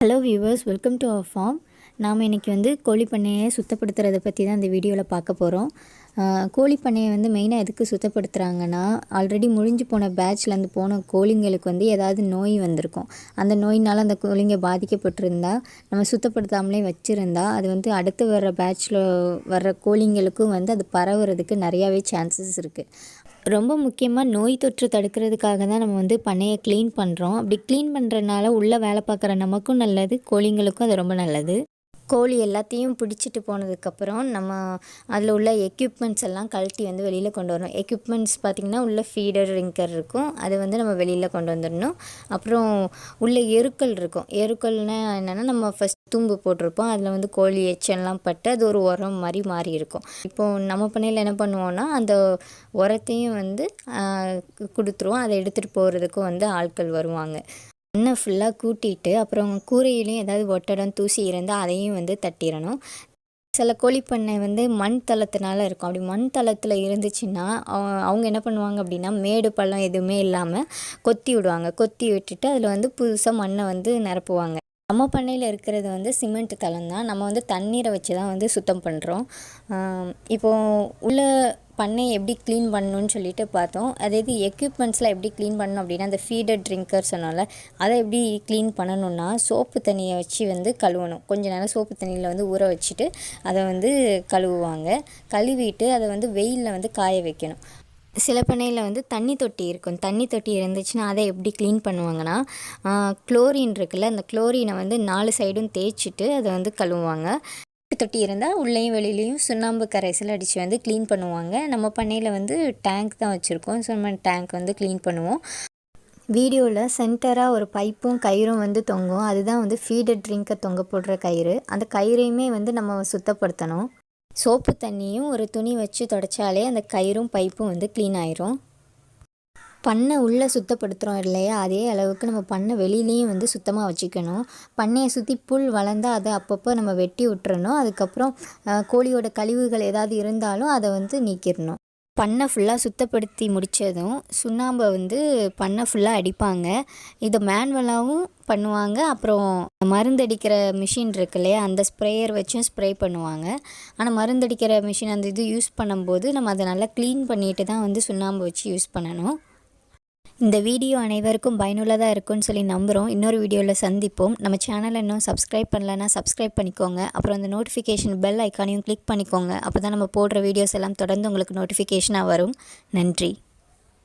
Hello viewers, welcome to our farm. நாம் இன்றைக்கி கோழி பண்ணையை சுத்தப்படுத்துறதை பற்றி தான் இந்த வீடியோவில் பார்க்க போகிறோம். கோழி பண்ணையை மெயினாக எதுக்கு சுத்தப்படுத்துகிறாங்கன்னா, ஆல்ரெடி முடிஞ்சு போன பேட்ச்லேருந்து போன கோழிங்களுக்கு ஏதாவது நோய் வந்திருக்கும். அந்த நோயினால் அந்த கோழிங்க பாதிக்கப்பட்டிருந்தால் நம்ம சுத்தப்படுத்தாமலே வச்சுருந்தா அது அடுத்து வர்ற பேட்ச்சில் வர்ற கோழிங்களுக்கும் அது பரவுறதுக்கு நிறையாவே சான்சஸ் இருக்குது. ரொம்ப முக்கியமாக நோய் தொற்று தடுக்கிறதுக்காக தான் நம்ம பண்ணையை க்ளீன் பண்ணுறோம். அப்படி க்ளீன் பண்ணுறதுனால உள்ளே வேலை பார்க்குற நமக்கும் நல்லது, கோழிங்களுக்கும் அது ரொம்ப நல்லது. கோழி எல்லாத்தையும் பிடிச்சிட்டு போனதுக்கப்புறம் நம்ம அதில் உள்ள எக்யூப்மெண்ட்ஸ் எல்லாம் கழட்டி வெளியில் கொண்டு வரணும். எக்யூப்மெண்ட்ஸ் பார்த்திங்கன்னா உள்ள ஃபீடர் ரிங்கர் இருக்கும், அதை நம்ம வெளியில் கொண்டு வந்துடணும். அப்புறம் உள்ள எருக்கள் இருக்கும். எருக்கள்னால் என்னென்னா, நம்ம ஃபஸ்ட் தும்பு போட்டிருப்போம், அதில் கோழி எச்செல்லாம் பட்டு அது ஒரு உரம் மாதிரி மாறி இருக்கும். இப்போது நம்ம பண்ணையில் என்ன பண்ணுவோன்னா, அந்த உரத்தையும் கொடுத்துருவோம். அதை எடுத்துகிட்டு போகிறதுக்கும் ஆட்கள் வருவாங்க. மண்ணை ஃபுல்லாக கூட்டிட்டு அப்புறம் கூரையிலையும் ஏதாவது ஒட்டடம் தூசி இருந்தால் அதையும் தட்டிடணும். சில கோழிப்பண்ணை மண் தளத்தினால இருக்கும். அப்படி மண் தளத்தில் இருந்துச்சுன்னா அவங்க என்ன பண்ணுவாங்க அப்படின்னா, மேடு பள்ளம் எதுவுமே இல்லாமல் கொத்தி விடுவாங்க. கொத்தி விட்டுட்டு அதில் புதுசாக மண்ணை நிரப்புவாங்க. நம்ம பண்ணையில் இருக்கிறது சிமெண்ட் தளம் தான். நம்ம தண்ணீரை வச்சு தான் சுத்தம் பண்ணுறோம். இப்போது உள்ள பண்ணை எப்படி க்ளீன் பண்ணணும்னு சொல்லிட்டு பார்த்தோம். அதாவது எக்யூப்மெண்ட்ஸ்லாம் எப்படி க்ளீன் பண்ணணும் அப்படின்னா, அந்த ஃபீடர் ட்ரிங்கர் சொன்னால அதை எப்படி க்ளீன் பண்ணணுன்னா, சோப்பு தண்ணியை வச்சு கழுவணும். கொஞ்சம் நேரம் சோப்பு தண்ணியில் ஊற வச்சுட்டு அதை கழுவுவாங்க. கழுவிட்டு அதை வெயிலில் காய வைக்கணும். சில பண்ணையில் தண்ணி தொட்டி இருக்கும். தண்ணி தொட்டி இருந்துச்சுன்னா அதை எப்படி க்ளீன் பண்ணுவாங்கன்னா, குளோரின் இருக்குல்ல, அந்த குளோரினை 4 சைடும் தேய்ச்சிட்டு அதை கழுவுவாங்க. தொட்டி இருந்தால் உள்ளேயும் வெளியிலையும் சுண்ணாம்பு கரைசல் அடித்து க்ளீன் பண்ணுவாங்க. நம்ம பண்ணையில் டேங்க் தான் வச்சுருக்கோம். ஸோ நம்ம டேங்க் க்ளீன் பண்ணுவோம். வீடியோவில் சென்டராக ஒரு பைப்பும் கயிறும் தொங்கும். அதுதான் ஃபீடர் ட்ரிங்கர் தொங்க போடுற கயிறு. அந்த கயிறையுமே நம்ம சுத்தப்படுத்தணும். சோப்பு தண்ணியும் ஒரு துணி வச்சு தொடச்சாலே அந்த கயிறும் பைப்பும் க்ளீன் ஆயிரும். பண்ணை உள்ளே சுத்தப்படுத்துகிறோம் இல்லையா, அதே அளவுக்கு நம்ம பண்ணை வெளியிலையும் சுத்தமாக வச்சுக்கணும். பண்ணையை சுற்றி புல் வளர்ந்தால் அதை அப்பப்போ நம்ம வெட்டி விட்டுறணும். அதுக்கப்புறம் கோழியோட கழிவுகள் ஏதாவது இருந்தாலும் அதை நீக்கிடணும். பண்ணை ஃபுல்லாக சுத்தப்படுத்தி முடித்ததும் சுண்ணாம்பை பண்ணை ஃபுல்லாக அடிப்பாங்க. இதை மேனுவலாகவும் பண்ணுவாங்க. அப்புறம் மருந்தடிக்கிற மிஷின் இருக்கு இல்லையா, அந்த ஸ்ப்ரேயர் வச்சும் ஸ்ப்ரே பண்ணுவாங்க. ஆனால் மருந்தடிக்கிற மிஷின் அந்த இது யூஸ் பண்ணும்போது நம்ம அதை நல்லா க்ளீன் பண்ணிட்டு தான் சுண்ணாம்பு வச்சு யூஸ் பண்ணணும். இந்த வீடியோ அனைவருக்கும் பயனுள்ளதாக இருக்கும்னு சொல்லி நம்புகிறோம். இன்னொரு வீடியோவில் சந்திப்போம். நம்ம சேனலை இன்னும் சப்ஸ்கிரைப் பண்ணலன்னா சப்ஸ்கிரைப் பண்ணிக்கோங்க. அப்புறம் அந்த நோட்டிஃபிகேஷன் பெல் ஐக்கானையும் கிளிக் பண்ணிக்கோங்க. அப்போ தான் நம்ம போடுற வீடியோஸ் எல்லாம் தொடர்ந்து உங்களுக்கு நோட்டிஃபிகேஷனாக வரும். நன்றி.